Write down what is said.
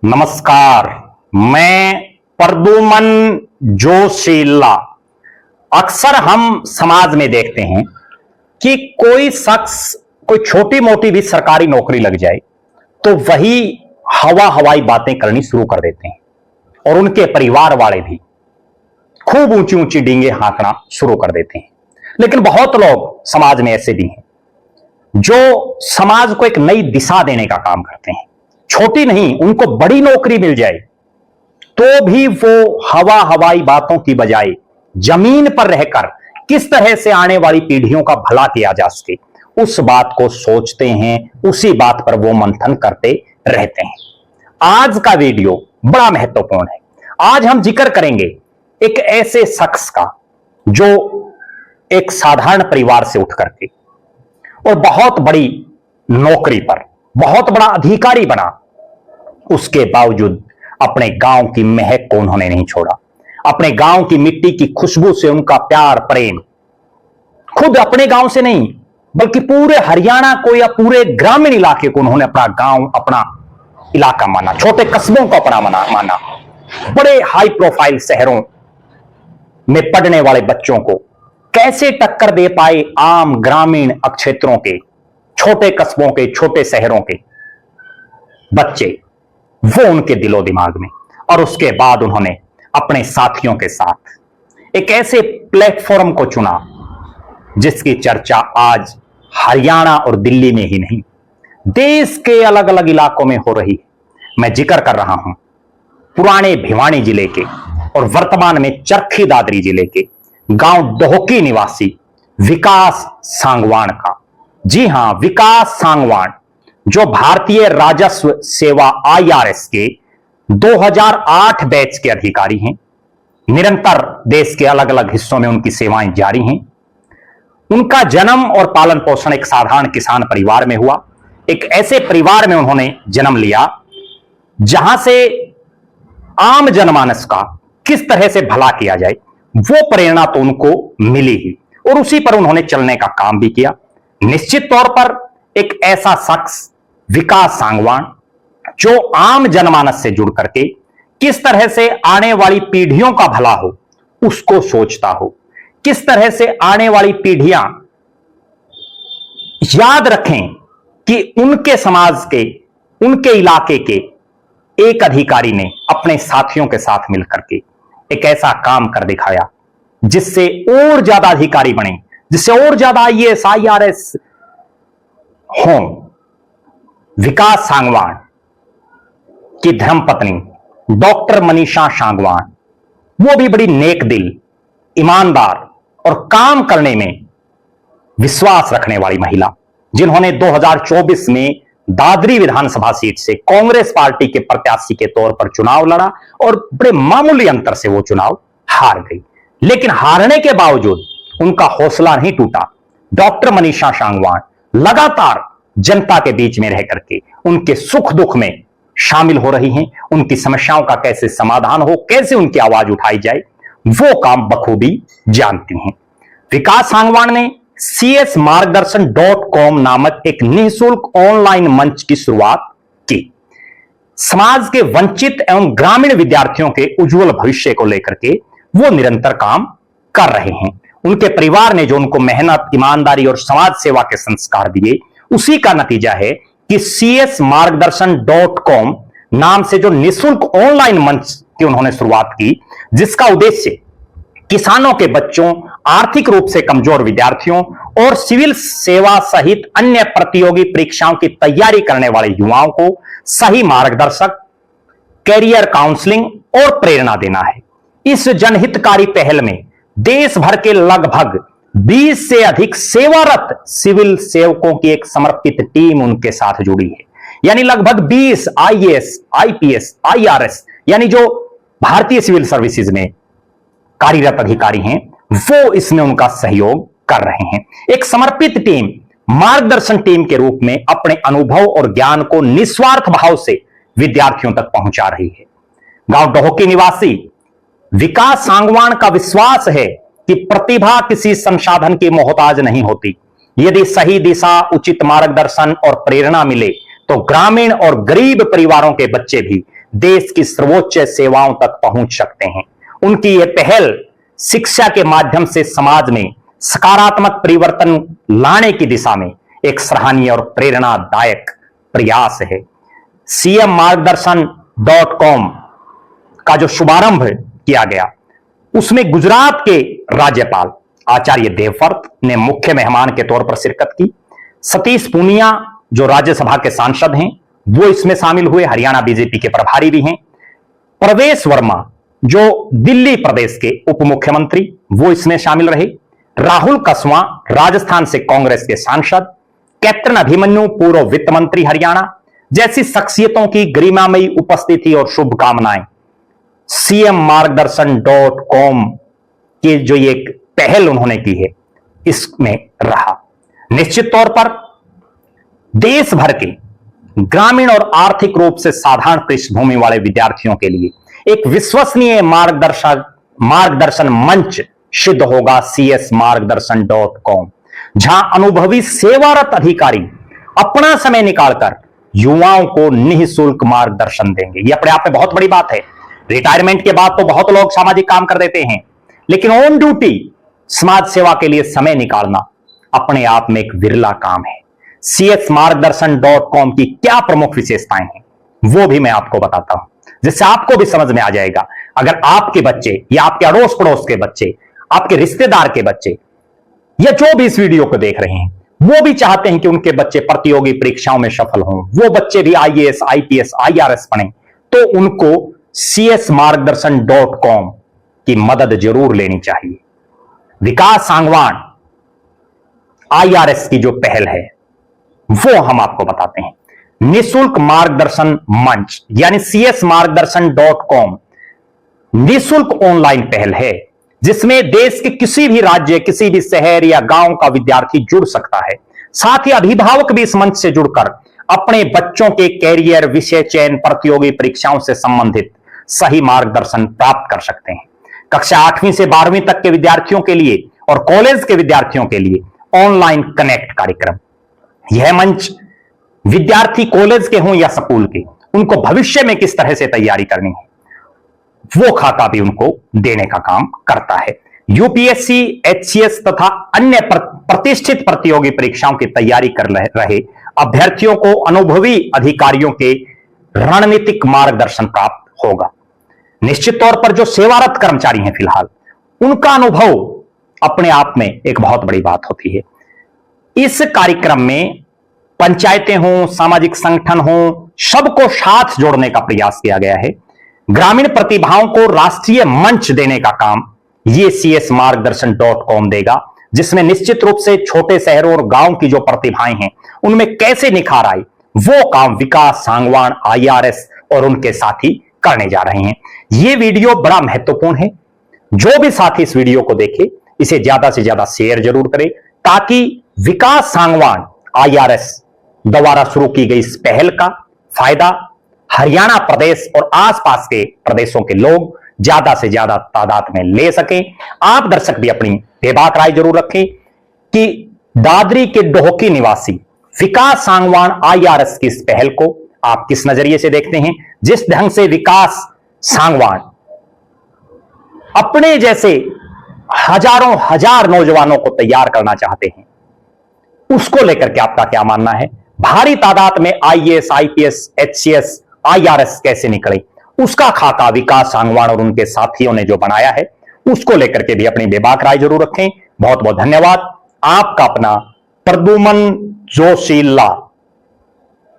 नमस्कार। मैं प्रद्युमन जोशीला। अक्सर हम समाज में देखते हैं कि कोई शख्स कोई छोटी मोटी भी सरकारी नौकरी लग जाए तो वही हवाई बातें करनी शुरू कर देते हैं और उनके परिवार वाले भी खूब ऊंची ऊंची डींगे हाँकना शुरू कर देते हैं। लेकिन बहुत लोग समाज में ऐसे भी हैं जो समाज को एक नई दिशा देने का काम करते हैं। छोटी नहीं, उनको बड़ी नौकरी मिल जाए तो भी वो हवाई बातों की बजाय जमीन पर रहकर किस तरह से आने वाली पीढ़ियों का भला किया जा सके उस बात को सोचते हैं, उसी बात पर वो मंथन करते रहते हैं। आज का वीडियो बड़ा महत्वपूर्ण है। आज हम जिक्र करेंगे एक ऐसे शख्स का जो एक साधारण परिवार से उठ करके और बहुत बड़ी नौकरी पर बहुत बड़ा अधिकारी बना, उसके बावजूद अपने गांव की महक को उन्होंने नहीं छोड़ा। अपने गांव की मिट्टी की खुशबू से उनका प्यार प्रेम खुद अपने गांव से नहीं बल्कि पूरे हरियाणा को या पूरे ग्रामीण इलाके को उन्होंने अपना गांव, अपना इलाका माना, छोटे कस्बों को अपना माना। बड़े हाई प्रोफाइल शहरों में पढ़ने वाले बच्चों को कैसे टक्कर दे पाए आम ग्रामीण क्षेत्रों के, छोटे कस्बों के, छोटे शहरों के बच्चे, वो उनके दिलो दिमाग में। और उसके बाद उन्होंने अपने साथियों के साथ एक ऐसे प्लेटफॉर्म को चुना जिसकी चर्चा आज हरियाणा और दिल्ली में ही नहीं देश के अलग अलग इलाकों में हो रही है। मैं जिक्र कर रहा हूं पुराने भिवानी जिले के और वर्तमान में चरखी दादरी जिले के गांव दोहकी निवासी विकास सांगवान का। जी हां, विकास सांगवान जो भारतीय राजस्व सेवा IRS के 2008 बैच के अधिकारी हैं। निरंतर देश के अलग अलग हिस्सों में उनकी सेवाएं जारी हैं। उनका जन्म और पालन पोषण एक साधारण किसान परिवार में हुआ। एक ऐसे परिवार में उन्होंने जन्म लिया जहां से आम जनमानस का किस तरह से भला किया जाए वो प्रेरणा तो उनको मिली ही और उसी पर उन्होंने चलने का काम भी किया। निश्चित तौर पर एक ऐसा शख्स विकास सांगवान जो आम जनमानस से जुड़ करके किस तरह से आने वाली पीढ़ियों का भला हो उसको सोचता हो, किस तरह से आने वाली पीढ़ियां याद रखें कि उनके समाज के, उनके इलाके के एक अधिकारी ने अपने साथियों के साथ मिलकर के एक ऐसा काम कर दिखाया जिससे और ज्यादा अधिकारी बने, जिससे और ज्यादा IAS IRS हों। विकास सांगवान की धर्मपत्नी डॉक्टर मनीषा सांगवान, वो भी बड़ी नेक दिल, ईमानदार और काम करने में विश्वास रखने वाली महिला, जिन्होंने 2024 में दादरी विधानसभा सीट से कांग्रेस पार्टी के प्रत्याशी के तौर पर चुनाव लड़ा और बड़े मामूली अंतर से वो चुनाव हार गई। लेकिन हारने के बावजूद उनका हौसला नहीं टूटा। डॉक्टर मनीषा सांगवान लगातार जनता के बीच में रह करके उनके सुख दुख में शामिल हो रही हैं। उनकी समस्याओं का कैसे समाधान हो, कैसे उनकी आवाज उठाई जाए, वो काम बखूबी जानती हैं। विकास सांगवान ने CSmargdarshan.com नामक एक निःशुल्क ऑनलाइन मंच की शुरुआत की। समाज के वंचित एवं ग्रामीण विद्यार्थियों के उज्जवल भविष्य को लेकर के वो निरंतर काम कर रहे हैं। उनके परिवार ने जो उनको मेहनत, ईमानदारी और समाज सेवा के संस्कार दिए, उसी का नतीजा है कि CSmargdarshan.com नाम से जो निःशुल्क ऑनलाइन मंच की उन्होंने शुरुआत की, जिसका उद्देश्य किसानों के बच्चों, आर्थिक रूप से कमजोर विद्यार्थियों और सिविल सेवा सहित अन्य प्रतियोगी परीक्षाओं की तैयारी करने वाले युवाओं को सही मार्गदर्शक, कैरियर काउंसलिंग और प्रेरणा देना है। इस जनहितकारी पहल में देश भर के लगभग 20 से अधिक सेवारत सिविल सेवकों की एक समर्पित टीम उनके साथ जुड़ी है। यानी लगभग 20 IAS IPS IRS यानी जो भारतीय सिविल सर्विसेज में कार्यरत अधिकारी हैं वो इसमें उनका सहयोग कर रहे हैं। एक समर्पित टीम, मार्गदर्शन टीम के रूप में अपने अनुभव और ज्ञान को निस्वार्थ भाव से विद्यार्थियों तक पहुंचा रही है। गांव डोहकी निवासी विकास सांगवान का विश्वास है कि प्रतिभा किसी संसाधन की मोहताज नहीं होती। यदि सही दिशा, उचित मार्गदर्शन और प्रेरणा मिले तो ग्रामीण और गरीब परिवारों के बच्चे भी देश की सर्वोच्च सेवाओं तक पहुंच सकते हैं। उनकी यह पहल शिक्षा के माध्यम से समाज में सकारात्मक परिवर्तन लाने की दिशा में एक सराहनीय और प्रेरणादायक प्रयास है। सीएम मार्गदर्शन.com का जो शुभारंभ किया गया, उसमें गुजरात के राज्यपाल आचार्य देवव्रत ने मुख्य मेहमान के तौर पर शिरकत की। सतीश पूनिया जो राज्यसभा के सांसद हैं, वो इसमें शामिल हुए। हरियाणा बीजेपी के प्रभारी भी हैं। प्रवेश वर्मा जो दिल्ली प्रदेश के उप मुख्यमंत्री, वो इसमें शामिल रहे। राहुल कसवां राजस्थान से कांग्रेस के सांसद, कैप्टन अभिमन्यु पूर्व वित्त मंत्री हरियाणा जैसी शख्सियतों की गरिमामयी उपस्थिति और शुभकामनाएं सीएम मार्गदर्शन.com की जो ये पहल उन्होंने की है, इसमें रहा। निश्चित तौर पर देश भर के ग्रामीण और आर्थिक रूप से साधारण पृष्ठभूमि वाले विद्यार्थियों के लिए एक विश्वसनीय मार्गदर्शन मंच सिद्ध होगा सीएस मार्गदर्शन.com, जहां अनुभवी सेवारत अधिकारी अपना समय निकालकर युवाओं को निःशुल्क मार्गदर्शन देंगे। यह अपने आप में बहुत बड़ी बात है। रिटायरमेंट के बाद तो बहुत लोग सामाजिक काम कर देते हैं, लेकिन ऑन ड्यूटी समाज सेवा के लिए समय निकालना अपने आप में एक विरला काम है। सीएस मार्गदर्शन.com की क्या प्रमुख विशेषताएं हैं, वो भी मैं आपको बताता हूं, जिससे आपको भी समझ में आ जाएगा। अगर आपके बच्चे या आपके अड़ोस पड़ोस के बच्चे, आपके रिश्तेदार के बच्चे या जो भी इस वीडियो को देख रहे हैं, वो भी चाहते हैं कि उनके बच्चे प्रतियोगी परीक्षाओं में सफल हों, वो बच्चे भी आईएएस, आईपीएस, आईआरएस बने, तो उनको सीएस मार्गदर्शन.com की मदद जरूर लेनी चाहिए। विकास सांगवान आईआरएस की जो पहल है, वो हम आपको बताते हैं। निःशुल्क मार्गदर्शन मंच यानी सीएस मार्गदर्शन.com निःशुल्क ऑनलाइन पहल है, जिसमें देश के किसी भी राज्य, किसी भी शहर या गांव का विद्यार्थी जुड़ सकता है। साथ ही अभिभावक भी इस मंच से जुड़कर अपने बच्चों के कैरियर, विषय चयन, प्रतियोगी परीक्षाओं से संबंधित सही मार्गदर्शन प्राप्त कर सकते हैं। कक्षा 8वीं से 12वीं तक के विद्यार्थियों के लिए और कॉलेज के विद्यार्थियों के लिए ऑनलाइन कनेक्ट कार्यक्रम। यह मंच विद्यार्थी कॉलेज के हों या स्कूल के, उनको भविष्य में किस तरह से तैयारी करनी है, वो खाका भी उनको देने का काम करता है। यूपीएससी, एचसीएस तथा अन्य प्रतिष्ठित प्रतियोगी परीक्षाओं की तैयारी कर रहे अभ्यर्थियों को अनुभवी अधिकारियों के रणनीतिक मार्गदर्शन प्राप्त होगा। निश्चित तौर पर जो सेवारत कर्मचारी हैं फिलहाल, उनका अनुभव अपने आप में एक बहुत बड़ी बात होती है। इस कार्यक्रम में पंचायतें हों, सामाजिक संगठन हों, सबको साथ जोड़ने का प्रयास किया गया है। ग्रामीण प्रतिभाओं को राष्ट्रीय मंच देने का काम ये सीएस मार्गदर्शन.com देगा, जिसमें निश्चित रूप से छोटे शहरों और गांव की जो प्रतिभाएं हैं, उनमें कैसे निखार आए, वो काम विकास सांगवान आईआरएस और उनके साथी करने जा रहे हैं। ये वीडियो बड़ा महत्वपूर्ण है। जो भी साथी इस वीडियो को देखे, इसे ज्यादा से ज्यादा शेयर जरूर करें, ताकि विकास सांगवान आईआरएस द्वारा शुरू की गई इस पहल का फायदा हरियाणा प्रदेश और आसपास के प्रदेशों के लोग ज्यादा से ज्यादा तादाद में ले सकें। आप दर्शक भी अपनी बेबाक राय जरूर रखें कि दादरी के डोहकी निवासी विकास सांगवान आईआरएस की इस पहल को आप किस नजरिए से देखते हैं। जिस ढंग से विकास सांगवान अपने जैसे हजारों हजार नौजवानों को तैयार करना चाहते हैं, उसको लेकर के आपका क्या मानना है। भारी तादाद में आईएएस, आईपीएस, एचसीएस, आईआरएस कैसे निकले, उसका खाका विकास सांगवान और उनके साथियों ने जो बनाया है, उसको लेकर के भी अपनी बेबाक राय जरूर रखें। बहुत बहुत धन्यवाद। आपका अपना प्रद्युमन जोशीला।